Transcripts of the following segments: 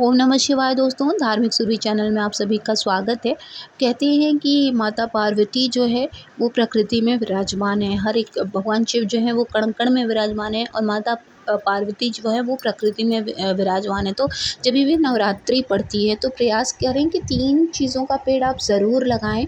ओम नमः शिवाय दोस्तों, धार्मिक सुरभि चैनल में आप सभी का स्वागत है। कहते हैं कि माता पार्वती जो है वो प्रकृति में विराजमान है। हर एक भगवान शिव जो है वो कण-कण में विराजमान है और माता पार्वती जो है वो प्रकृति में विराजमान है। तो जब भी नवरात्रि पड़ती है तो प्रयास करें कि 3 चीज़ों का पेड़ आप ज़रूर लगाएँ।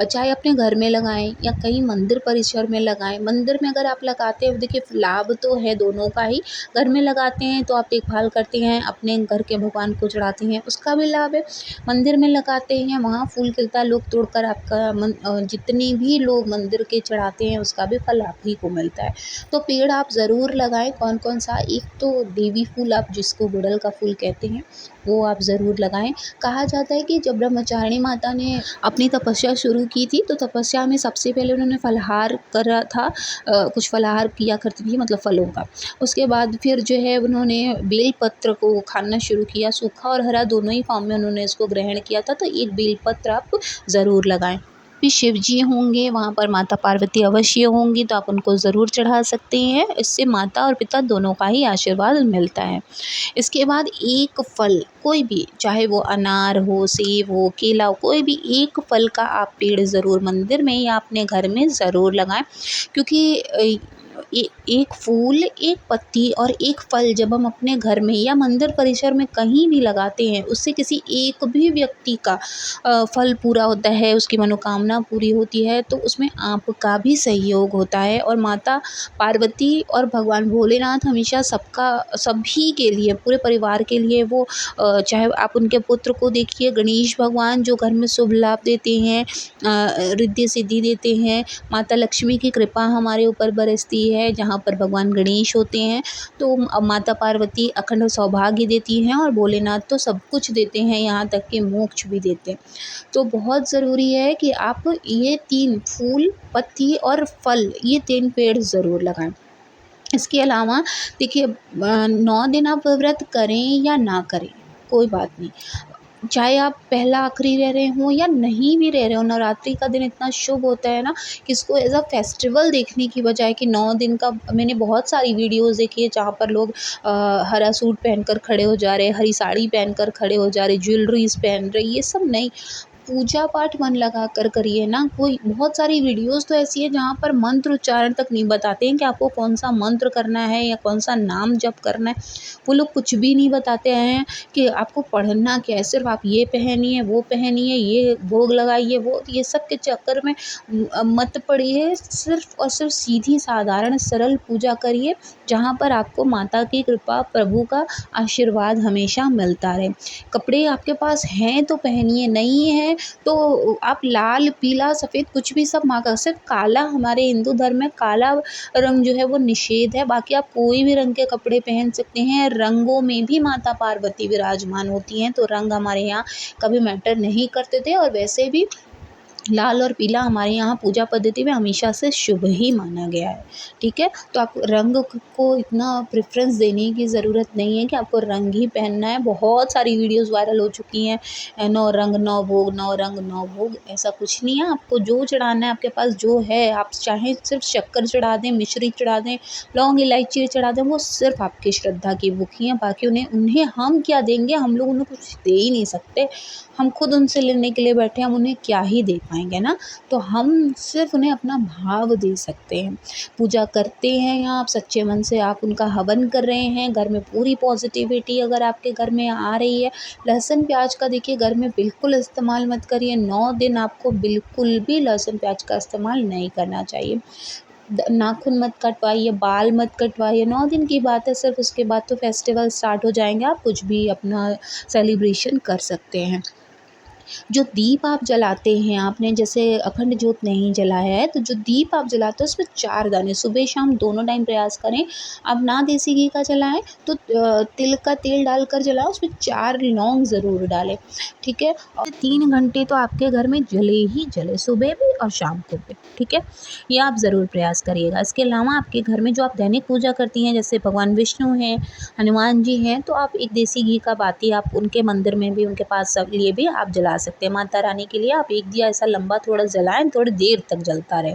चाहे अपने घर में लगाएँ या कहीं मंदिर परिसर में लगाएँ। मंदिर में अगर आप लगाते हैं, देखिए लाभ तो है दोनों का ही। घर में लगाते हैं तो आप देखभाल करते हैं, अपने घर के भगवान को चढ़ाते हैं, उसका भी लाभ है। मंदिर में लगाते हैं, वहाँ फूल खिलता है, लोग तोड़कर आपका जितनी भी लोग मंदिर के चढ़ाते हैं उसका भी फल आप ही को मिलता है। तो पेड़ आप ज़रूर लगाएँ। कौन-कौन सा? एक तो देवी फूल, आप जिसको गुड़हल का फूल कहते हैं, वो आप ज़रूर लगाएँ। कहा जाता है कि जब ब्रह्मचारिणी माता ने अपनी तपस्या शुरू की थी तो तपस्या में सबसे पहले उन्होंने फलाहार करा था। कुछ फलाहार किया करती थी, मतलब फलों का। उसके बाद फिर जो है उन्होंने बेल पत्र को खाना शुरू किया, सूखा और हरा दोनों ही फॉर्म में उन्होंने इसको ग्रहण किया था। तो एक बेल पत्र आप ज़रूर लगाएँ। भी शिव जी होंगे वहाँ पर, माता पार्वती अवश्य होंगी, तो आप उनको ज़रूर चढ़ा सकते हैं। इससे माता और पिता दोनों का ही आशीर्वाद मिलता है। इसके बाद एक फल कोई भी, चाहे वो अनार हो, सेब हो, केला हो, कोई भी एक फल का आप पेड़ ज़रूर मंदिर में या अपने घर में ज़रूर लगाएँ। क्योंकि एक फूल, एक पत्ती और एक फल जब हम अपने घर में या मंदिर परिसर में कहीं भी लगाते हैं, उससे किसी एक भी व्यक्ति का फल पूरा होता है, उसकी मनोकामना पूरी होती है, तो उसमें आपका भी सहयोग होता है। और माता पार्वती और भगवान भोलेनाथ हमेशा सभी के लिए, पूरे परिवार के लिए वो चाहे आप उनके पुत्र को देखिए, गणेश भगवान जो घर में शुभ लाभ देते हैं, रिद्धि सिद्धि देते हैं। माता लक्ष्मी की कृपा हमारे ऊपर बरसती है जहाँ पर भगवान गणेश होते हैं। तो माता पार्वती अखंड सौभाग्य देती हैं और भोलेनाथ तो सब कुछ देते हैं, यहाँ तक कि मोक्ष भी देते हैं। तो बहुत ज़रूरी है कि आप ये 3 फूल, पत्ती और फल, ये 3 पेड़ ज़रूर लगाएँ। इसके अलावा देखिए 9 दिन आप व्रत करें या ना करें, कोई बात नहीं। चाहे आप पहला आखिरी रह रहे हों या नहीं भी रह रहे हो, नवरात्रि का दिन इतना शुभ होता है ना कि इसको एज़ अ फेस्टिवल देखने की बजाय कि 9 दिन का, मैंने बहुत सारी वीडियोज़ देखी है जहाँ पर लोग हरा सूट पहनकर खड़े हो जा रहे हैं, हरी साड़ी पहनकर खड़े हो जा रहे, ज्वेलरीज़ पहन रहे, ये सब नहीं। पूजा पाठ मन लगा कर करिए ना। कोई बहुत सारी वीडियोज़ तो ऐसी है जहाँ पर मंत्र उच्चारण तक नहीं बताते हैं कि आपको कौन-सा मंत्र करना है या कौन-सा नाम जप करना है। वो लोग कुछ भी नहीं बताते हैं कि आपको पढ़ना क्या है, सिर्फ़ आप ये पहनिए, वो पहनिए, ये भोग लगाइए, वो ये सब के चक्कर में मत पड़िए। सिर्फ़ और सिर्फ़ सीधी साधारण सरल पूजा करिए, जहाँ पर आपको माता की कृपा, प्रभु का आशीर्वाद हमेशा मिलता रहे। कपड़े आपके पास हैं तो पहनिए, नहीं है तो आप लाल, पीला, सफ़ेद कुछ भी सब माँ का, सिर्फ़ काला, हमारे हिंदू धर्म में काला रंग जो है वो निषेध है। बाकी आप कोई भी रंग के कपड़े पहन सकते हैं। रंगों में भी माता पार्वती विराजमान होती हैं, तो रंग हमारे यहाँ कभी मैटर नहीं करते थे। और वैसे भी लाल और पीला हमारे यहाँ पूजा पद्धति में हमेशा से शुभ ही माना गया है, ठीक है? तो आप रंग को इतना प्रेफ़रेंस देने की ज़रूरत नहीं है कि आपको रंग ही पहनना है। बहुत सारी वीडियोज़ वायरल हो चुकी हैं, 9 रंग 9 भोग, 9 रंग 9 भोग, ऐसा कुछ नहीं है। आपको जो चढ़ाना है, आपके पास जो है, आप चाहें सिर्फ़ शक्कर चढ़ा दें, मिश्री चढ़ा दें, लौंग इलायची चढ़ा दें, वो सिर्फ़ आपकी श्रद्धा की भूखी हैं। बाकी उन्हें उन्हें हम क्या देंगे? हम लोग उन्हें कुछ दे ही नहीं सकते। हम खुद उनसे लेने के लिए बैठे हैं, हम उन्हें क्या ही दे पाएँगे ना? तो हम सिर्फ़ उन्हें अपना भाव दे सकते हैं। पूजा करते हैं या आप सच्चे मन से आप उनका हवन कर रहे हैं, घर में पूरी पॉज़िटिविटी अगर आपके घर में आ रही है। लहसुन प्याज का देखिए घर में बिल्कुल इस्तेमाल मत करिए। 9 दिन आपको बिल्कुल भी लहसुन प्याज का इस्तेमाल नहीं करना चाहिए। नाखून मत कटवाइए, बाल मत कटवाइए। 9 दिन की बात है सिर्फ़, उसके बाद तो फेस्टिवल स्टार्ट हो जाएँगे, आप कुछ भी अपना सेलिब्रेशन कर सकते हैं। जो दीप आप जलाते हैं, आपने जैसे अखंड जोत नहीं जलाया है, तो जो दीप आप जलाते हैं उसमें 4 दाने, सुबह शाम दोनों टाइम प्रयास करें। आप ना देसी घी का जलाएँ तो तिल का तेल डालकर जलाएँ, उसमें 4 लौंग ज़रूर डालें, ठीक है? और 3 घंटे तो आपके घर में जले ही जले, सुबह भी और शाम को भी, ठीक है? ये आप ज़रूर प्रयास करिएगा। इसके अलावा आपके घर में जो आप दैनिक पूजा करती हैं, जैसे भगवान विष्णु हैं, हनुमान जी हैं, तो आप एक देसी घी का बाती आप उनके मंदिर में भी, उनके पास सब लिए भी आप जला जला सकते हैं। माता रानी के लिए आप एक दिया ऐसा लंबा थोड़ा जलाएँ, थोड़ी देर तक जलता रहे,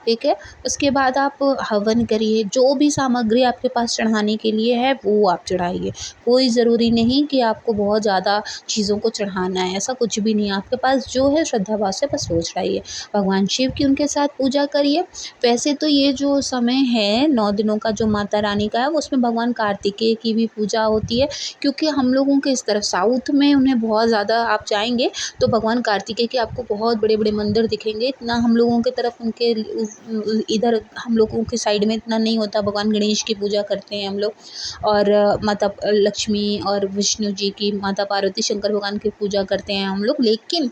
ठीक है। उसके बाद आप हवन करिए, जो भी सामग्री आपके पास चढ़ाने के लिए है वो आप चढ़ाइए। कोई ज़रूरी नहीं कि आपको बहुत ज़्यादा चीज़ों को चढ़ाना है, ऐसा कुछ भी नहीं है। आपके पास जो है श्रद्धा भाव से बस वो चढ़ाइए। भगवान शिव की उनके साथ पूजा करिए। वैसे तो ये जो समय है 9 दिनों का जो माता रानी का है, उसमें भगवान कार्तिकेय की भी पूजा होती है, क्योंकि हम लोगों के इस तरफ साउथ में उन्हें बहुत ज़्यादा, आप जाएँगे तो भगवान कार्तिकेय के आपको बहुत बड़े-बड़े मंदिर दिखेंगे। इतना हम लोगों की तरफ उनके इधर हम लोगों की साइड में इतना नहीं होता। भगवान गणेश की पूजा करते हैं हम लोग, और माता लक्ष्मी और विष्णु जी की, माता पार्वती शंकर भगवान की पूजा करते हैं हम लोग। लेकिन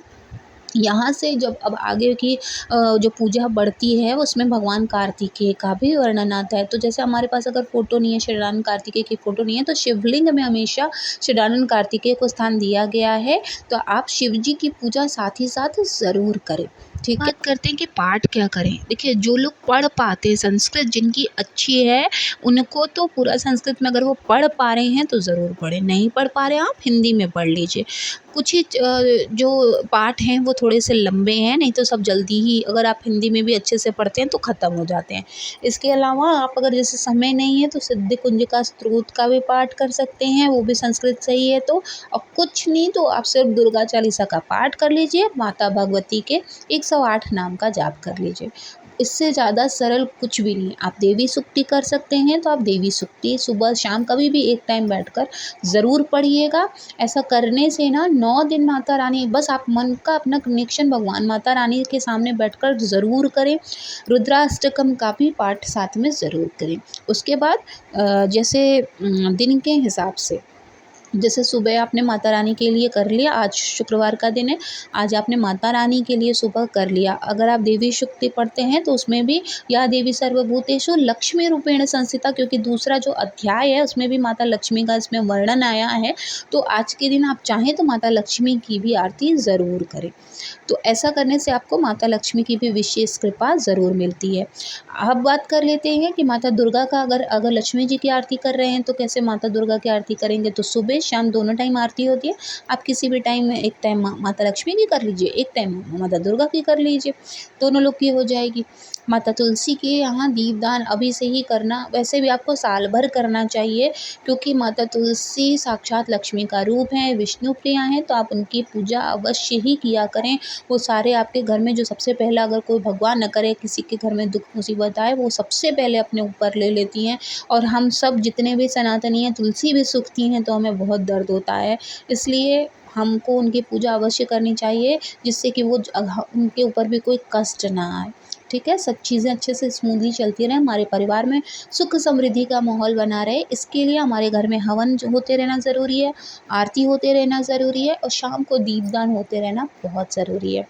यहाँ से जब अब आगे की जो पूजा बढ़ती है उसमें भगवान कार्तिकेय का भी वर्णन आता है। तो जैसे हमारे पास अगर फ़ोटो नहीं है, श्रीराम कार्तिकेय की फ़ोटो नहीं है, तो शिवलिंग में हमेशा श्रीराम कार्तिकेय को स्थान दिया गया है। तो आप शिव जी की पूजा साथ ही साथ ज़रूर करें, ठीक है। बात करते हैं कि पाठ क्या करें। देखिए, जो लोग पढ़ पाते हैं, संस्कृत जिनकी अच्छी है, उनको तो पूरा संस्कृत में अगर वो पढ़ पा रहे हैं तो ज़रूर पढ़ें। नहीं पढ़ पा रहे हैं, आप हिंदी में पढ़ लीजिए। कुछ ही जो पाठ हैं वो थोड़े से लंबे हैं, नहीं तो सब जल्दी ही, अगर आप हिंदी में भी अच्छे से पढ़ते हैं तो ख़त्म हो जाते हैं। इसके अलावा आप अगर जैसे समय नहीं है तो सिद्धि कुंजिका स्तोत्र का भी पाठ कर सकते हैं, वो भी संस्कृत से ही है तो। और कुछ नहीं तो आप सिर्फ दुर्गा चालीसा का पाठ कर लीजिए, माता भगवती के 108 नाम का जाप कर लीजिए। इससे ज़्यादा सरल कुछ भी नहीं। आप देवी सूक्ति कर सकते हैं तो आप देवी सूक्ति सुबह शाम कभी भी एक टाइम बैठकर ज़रूर पढ़िएगा। ऐसा करने से ना 9 दिन माता रानी, बस आप मन का अपना कनेक्शन भगवान माता रानी के सामने बैठकर ज़रूर करें। रुद्राष्टकम का भी पाठ साथ में ज़रूर करें। उसके बाद जैसे दिन के हिसाब से, जैसे सुबह आपने माता रानी के लिए कर लिया, आज शुक्रवार का दिन है, आज आपने माता रानी के लिए सुबह कर लिया। अगर आप देवी सूक्ति पढ़ते हैं तो उसमें भी या देवी सर्वभूतेषु लक्ष्मी रूपेण संस्थिता, क्योंकि दूसरा जो अध्याय है उसमें भी माता लक्ष्मी का इसमें वर्णन आया है। तो आज के दिन आप चाहें तो माता लक्ष्मी की भी आरती ज़रूर करें। तो ऐसा करने से आपको माता लक्ष्मी की भी विशेष कृपा ज़रूर मिलती है। अब बात कर लेते हैं कि माता दुर्गा का, अगर लक्ष्मी जी की आरती कर रहे हैं तो कैसे माता दुर्गा की आरती करेंगे। तो सुबह शाम दोनों टाइम आरती होती है। आप किसी भी टाइम में, एक टाइम माता लक्ष्मी की कर लीजिए, एक टाइम माता दुर्गा की कर लीजिए, दोनों लोग की हो जाएगी। माता तुलसी के यहाँ दीपदान अभी से ही करना, वैसे भी आपको साल भर करना चाहिए, क्योंकि माता तुलसी साक्षात लक्ष्मी का रूप है, विष्णु प्रिया हैं, तो आप उनकी पूजा अवश्य ही किया करें। वो सारे आपके घर में जो सबसे पहला, अगर कोई भगवान न करे किसी के घर में दुख मुसीबत आए, वो सबसे पहले अपने ऊपर ले लेती हैं। और हम सब जितने भी सनातनी हैं, तुलसी भी सूखती हैं तो हमें बहुत दर्द होता है। इसलिए हमको उनकी पूजा अवश्य करनी चाहिए, जिससे कि वो उनके ऊपर भी कोई कष्ट ना आए, ठीक है। सब चीज़ें अच्छे से स्मूथली चलती रहें, हमारे परिवार में सुख समृद्धि का माहौल बना रहे, इसके लिए हमारे घर में हवन जो होते रहना ज़रूरी है, आरती होते रहना ज़रूरी है, और शाम को दीपदान होते रहना बहुत ज़रूरी है।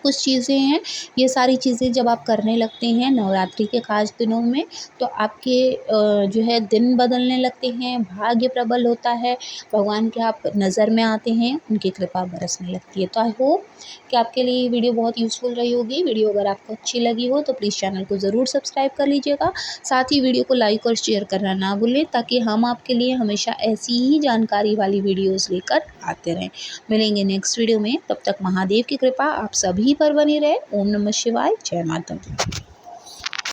कुछ चीज़ें हैं, ये सारी चीज़ें जब आप करने लगते हैं नवरात्रि के खास दिनों में, तो आपके जो है दिन बदलने लगते हैं, भाग्य प्रबल होता है, भगवान के आप नज़र में आते हैं, उनकी कृपा बरसने लगती है। तो आई होप कि आपके लिए ये वीडियो बहुत यूज़फुल रही होगी। वीडियो अगर आपको अच्छी लगी हो तो प्लीज़ चैनल को ज़रूर सब्सक्राइब कर लीजिएगा। साथ ही वीडियो को लाइक और शेयर करना ना भूलें, ताकि हम आपके लिए हमेशा ऐसी ही जानकारी वाली वीडियोज़ लेकर आते रहें। मिलेंगे नेक्स्ट वीडियो में, तब तक महादेव की कृपा आप सभी पर बनी रहे। ओम नमः शिवाय, जय माता दी।